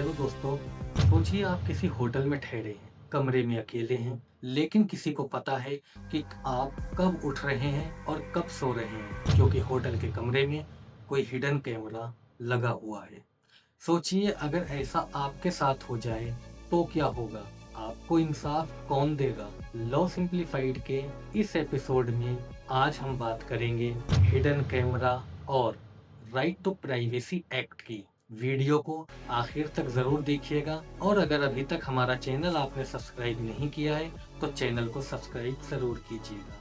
Hello दोस्तों। सोचिए आप किसी होटल में ठहरे हैं, कमरे में अकेले हैं, लेकिन किसी को पता है कि आप कब उठ रहे हैं और कब सो रहे हैं, क्योंकि होटल के कमरे में कोई हिडन कैमरा लगा हुआ है। सोचिए अगर ऐसा आपके साथ हो जाए तो क्या होगा? आपको इंसाफ कौन देगा? लॉ सिंप्लीफाइड के इस एपिसोड में आज हम बात करेंगे हिडन कैमरा और राइट टू प्राइवेसी एक्ट की। वीडियो को आखिर तक जरूर देखिएगा और अगर अभी तक हमारा चैनल आपने सब्सक्राइब नहीं किया है तो चैनल को सब्सक्राइब जरूर कीजिएगा।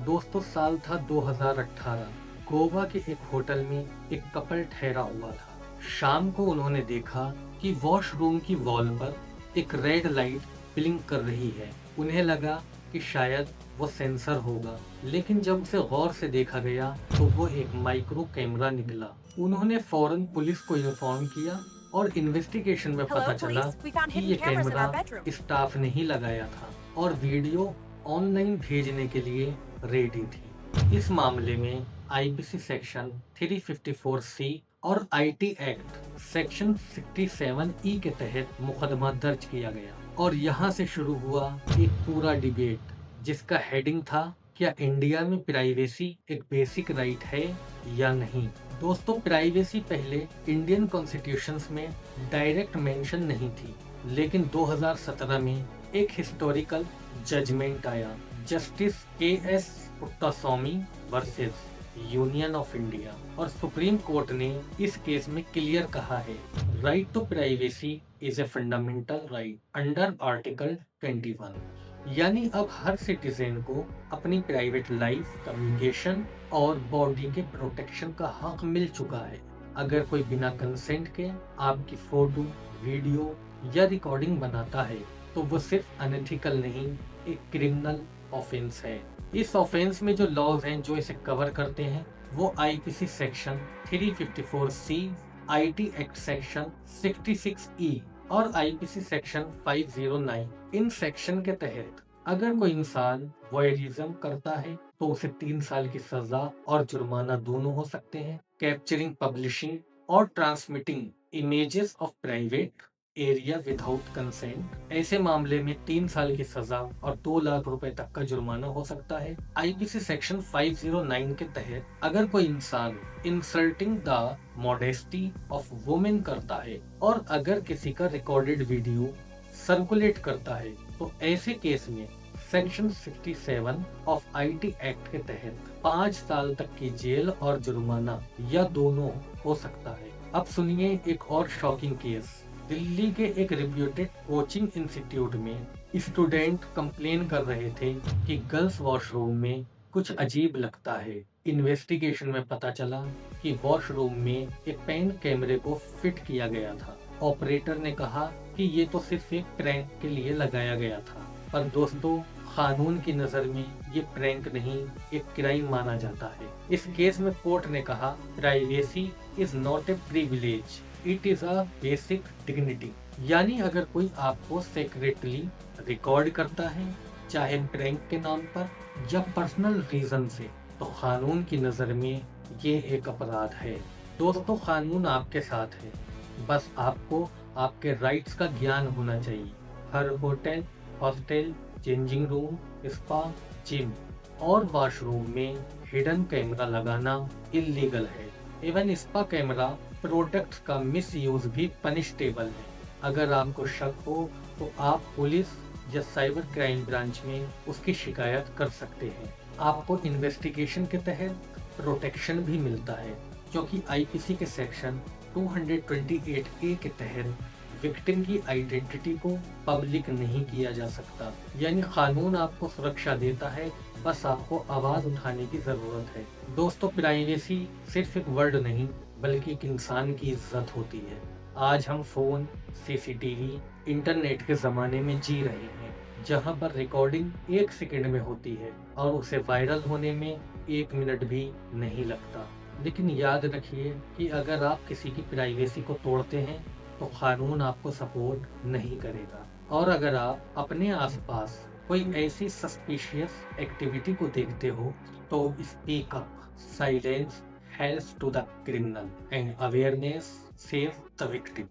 दोस्तों, साल था 2018। गोवा के एक होटल में एक कपल ठहरा हुआ था। शाम को उन्होंने देखा कि वॉशरूम की वॉल पर एक रेड लाइट ब्लिंक कर रही है। उन्हें लगा कि शायद वो सेंसर होगा, लेकिन जब उसे गौर से देखा गया तो वो एक माइक्रो कैमरा निकला। उन्होंने फौरन पुलिस को इन्फॉर्म किया और इन्वेस्टिगेशन में Hello, पता चला police. We found कि hidden ये cameras in camera our bedroom. Staff ने ही लगाया था और वीडियो ऑनलाइन भेजने के लिए रेडी थी। इस मामले में आईपीसी सेक्शन 354 सी और आईटी एक्ट सेक्शन 67 ई के तहत मुकदमा दर्ज किया गया और यहाँ से शुरू हुआ एक पूरा डिबेट जिसका हेडिंग था, क्या इंडिया में प्राइवेसी एक बेसिक राइट है या नहीं। दोस्तों, प्राइवेसी पहले इंडियन कॉन्स्टिट्यूशंस में डायरेक्ट मेंशन नहीं थी, लेकिन 2017 में एक हिस्टोरिकल जजमेंट आया, Justice K S. Puttaswamy versus Union of India, और सुप्रीम कोर्ट ने इस केस में क्लियर कहा है, right to privacy is a fundamental right under article 21। यानी अब हर सिटीजन को अपनी प्राइवेट लाइफ, कम्युनिकेशन और बॉडी के प्रोटेक्शन का हक मिल चुका है। अगर कोई बिना कंसेंट के आपकी फोटो, वीडियो या रिकॉर्डिंग बनाता है तो वो सिर्फ अनएथिकल नहीं, एक क्रिमिनल ऑफेंस है। इस ऑफेंस में जो लॉज हैं जो इसे कवर करते हैं वो IPC section 354 C, IT act section 66 E और आईपीसी सेक्शन 509। इन सेक्शन के तहत अगर कोई इंसान वॉयरिज्म करता है तो उसे 3 साल की सजा और जुर्माना दोनों हो सकते हैं। कैप्चरिंग, पब्लिशिंग और transmitting images of private area without consent, ऐसे मामले में 3 साल की सजा और 2 लाख रुपए तक का जुर्माना हो सकता है। आईपीसी सेक्शन 509 के तहत अगर कोई इंसान insulting the modesty of women करता है और अगर किसी का रिकॉर्डेड वीडियो सर्कुलेट करता है तो ऐसे केस में सेक्शन 67 ऑफ आईटी एक्ट के तहत 5 साल तक की जेल और जुर्माना या दोनों हो सकता है। अब सुनिए एक और शॉकिंग केस। दिल्ली के एक रिप्यूटेड कोचिंग इंस्टीट्यूट में स्टूडेंट कंप्लेन कर रहे थे कि गर्ल्स वॉशरूम में कुछ अजीब लगता है। इन्वेस्टिगेशन में पता चला कि वॉशरूम में एक पेन कैमरे को फिट किया गया था। ऑपरेटर ने कहा कि ये तो सिर्फ एक प्रैंक के लिए लगाया गया था, पर दोस्तों, कानून की नजर में ये प्रैंक नहीं, एक क्राइम माना जाता है। इस केस में कोर्ट ने कहा, privacy is not a privilege, it is a basic dignity. यानी अगर कोई आपको सेक्रेटली रिकॉर्ड करता है, चाहे प्रैंक के नाम पर या पर्सनल रीजन से, तो कानून की नजर में ये एक अपराध है। दोस्तों, कानून आपके साथ है, बस आपको आपके राइट्स का ज्ञान होना चाहिए। हर hotel, hostel, changing room, spa, gym और वॉशरूम में हिडन कैमरा लगाना इलीगल है। इवन स्पा कैमरा प्रोडक्ट्स का मिसयूज भी पनिशेबल है। अगर आपको शक हो तो आप पुलिस या साइबर क्राइम ब्रांच में उसकी शिकायत कर सकते हैं। आपको इन्वेस्टिगेशन के तहत प्रोटेक्शन भी मिलता है, क्योंकि आईपीसी के सेक्शन 228 ए के तहत विक्टिम की आइडेंटिटी को पब्लिक नहीं किया जा सकता। यानी कानून आपको सुरक्षा देता है, बस आपको आवाज उठाने की जरूरत है। दोस्तों, प्राइवेसी सिर्फ एक वर्ड नहीं बल्कि एक इंसान की इज्जत होती है। आज हम फोन, सीसीटीवी, इंटरनेट के जमाने में जी रहे हैं, जहां पर रिकॉर्डिंग 1 सेकंड में होती है और उसे वायरल होने में 1 मिनट भी नहीं लगता। लेकिन याद रखिए कि अगर आप किसी की प्राइवेसी को तोड़ते हैं तो कानून आपको सपोर्ट नहीं करेगा। और अगर आप अपने आसपास कोई ऐसी सस्पिशियस एक्टिविटी को देखते हो तो speak up. Silence helps to the criminal and awareness save the victim.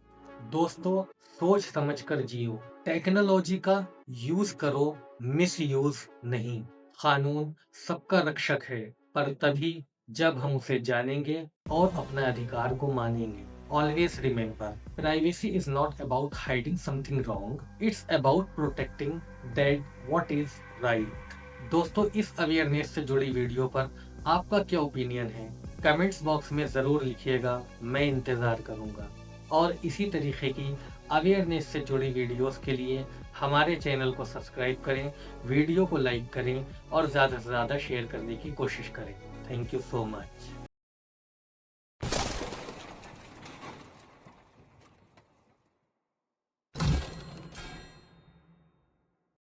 दोस्तों, सोच समझ कर जियो। टेक्नोलॉजी का यूज करो, मिस यूज नहीं। कानून सबका रक्षक है, पर तभी जब हम उसे जानेंगे और अपने अधिकार को मानेंगे। Always remember, privacy is not about hiding something wrong, it's about protecting that what is right. दोस्तों, इस अवेयरनेस से जुड़ी वीडियो पर आपका क्या ओपिनियन है? कमेंट्स बॉक्स में ज़रूर लिखिएगा, मैं इंतज़ार करूँगा। और इसी तरीके की अवेयरनेस से जुड़ी वीडियोस के लिए हमारे चैनल को सब्सक्राइब करें, वीडियो को लाइक करें और ज़्यादा से ज़्यादा शेयर करने की कोशिश करें। Thank you so much.